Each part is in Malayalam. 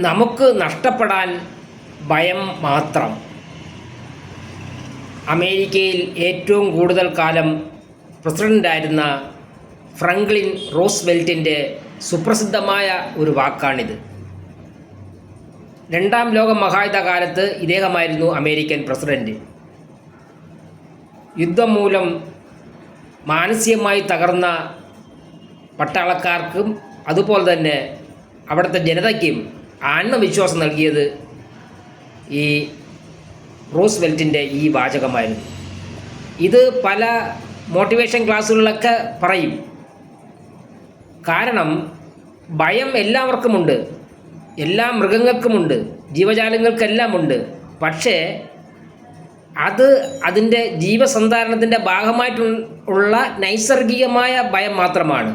നമുക്ക് നഷ്ടപ്പെടാൻ ഭയം മാത്രം. അമേരിക്കയിൽ ഏറ്റവും കൂടുതൽ കാലം പ്രസിഡൻ്റായിരുന്ന ഫ്രാങ്ക്ലിൻ റൂസ്വെൽറ്റിൻ്റെ സുപ്രസിദ്ധമായ ഒരു വാക്കാണിത്. രണ്ടാം ലോക മഹായുദ്ധകാലത്ത് ഇദ്ദേഹമായിരുന്നു അമേരിക്കൻ പ്രസിഡൻറ്റ്. യുദ്ധം മൂലം മാനസികമായി തകർന്ന പട്ടാളക്കാർക്കും അതുപോലെ തന്നെ അവിടുത്തെ ജനതയ്ക്കും ആത്മവിശ്വാസം നൽകിയത് ഈ റൂസ്വെൽറ്റിൻ്റെ ഈ വാചകമായിരുന്നു. ഇത് പല മോട്ടിവേഷൻ ക്ലാസ്സുകളിലൊക്കെ പറയും. കാരണം ഭയം എല്ലാവർക്കുമുണ്ട്, എല്ലാ മൃഗങ്ങൾക്കുമുണ്ട്, ജീവജാലങ്ങൾക്കെല്ലാമുണ്ട്. പക്ഷേ അത് അതിൻ്റെ ജീവസന്ധാരണത്തിൻ്റെ ഭാഗമായിട്ടുള്ള നൈസർഗികമായ ഭയം മാത്രമാണ്.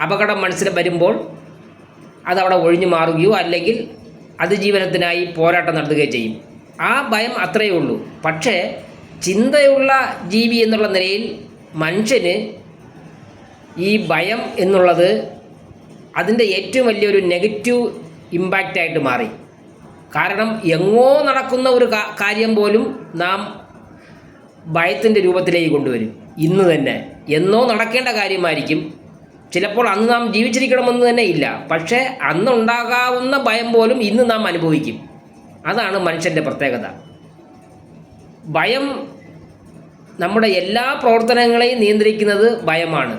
അപകടം മനസ്സിൽ വരുമ്പോൾ അതവിടെ ഒഴിഞ്ഞു മാറുകയോ അല്ലെങ്കിൽ അതിജീവനത്തിനായി പോരാട്ടം നടത്തുകയോ ചെയ്യും. ആ ഭയം അത്രയേ ഉള്ളൂ. പക്ഷേ ചിന്തയുള്ള ജീവി എന്നുള്ള നിലയിൽ മനുഷ്യന് ഈ ഭയം എന്നുള്ളത് അതിൻ്റെ ഏറ്റവും വലിയൊരു നെഗറ്റീവ് ഇമ്പാക്റ്റായിട്ട് മാറി. കാരണം എങ്ങോ നടക്കുന്ന ഒരു കാര്യം പോലും നാം ഭയത്തിൻ്റെ രൂപത്തിലേക്ക് കൊണ്ടുവരും. ഇന്ന് തന്നെ എന്നോ നടക്കേണ്ട കാര്യമായിരിക്കും. ചിലപ്പോൾ അന്ന് നാം ജീവിച്ചിരിക്കണമെന്ന് തന്നെ ഇല്ല, പക്ഷേ അന്നുണ്ടാകാവുന്ന ഭയം പോലും ഇന്ന് നാം അനുഭവിക്കും. അതാണ് മനുഷ്യൻ്റെ പ്രത്യേകത. ഭയം നമ്മുടെ എല്ലാ പ്രവർത്തനങ്ങളെയും നിയന്ത്രിക്കുന്നത് ഭയമാണ്.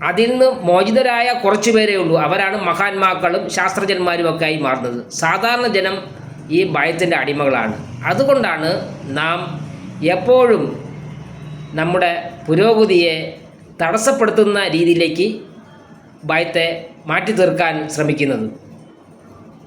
അതിൽ നിന്ന് മോചിതരായ കുറച്ചു പേരേ ഉള്ളൂ. അവരാണ് മഹാന്മാക്കളും ശാസ്ത്രജ്ഞന്മാരുമൊക്കെ ആയി മാറുന്നത്. സാധാരണ ജനം ഈ ഭയത്തിൻ്റെ അടിമകളാണ്. അതുകൊണ്ടാണ് നാം എപ്പോഴും നമ്മുടെ പുരോഗതിയെ തടസ്സപ്പെടുത്തുന്ന രീതിയിലേക്ക് ഭയത്തെ മാറ്റി തീർക്കാൻ ശ്രമിക്കുന്നത്.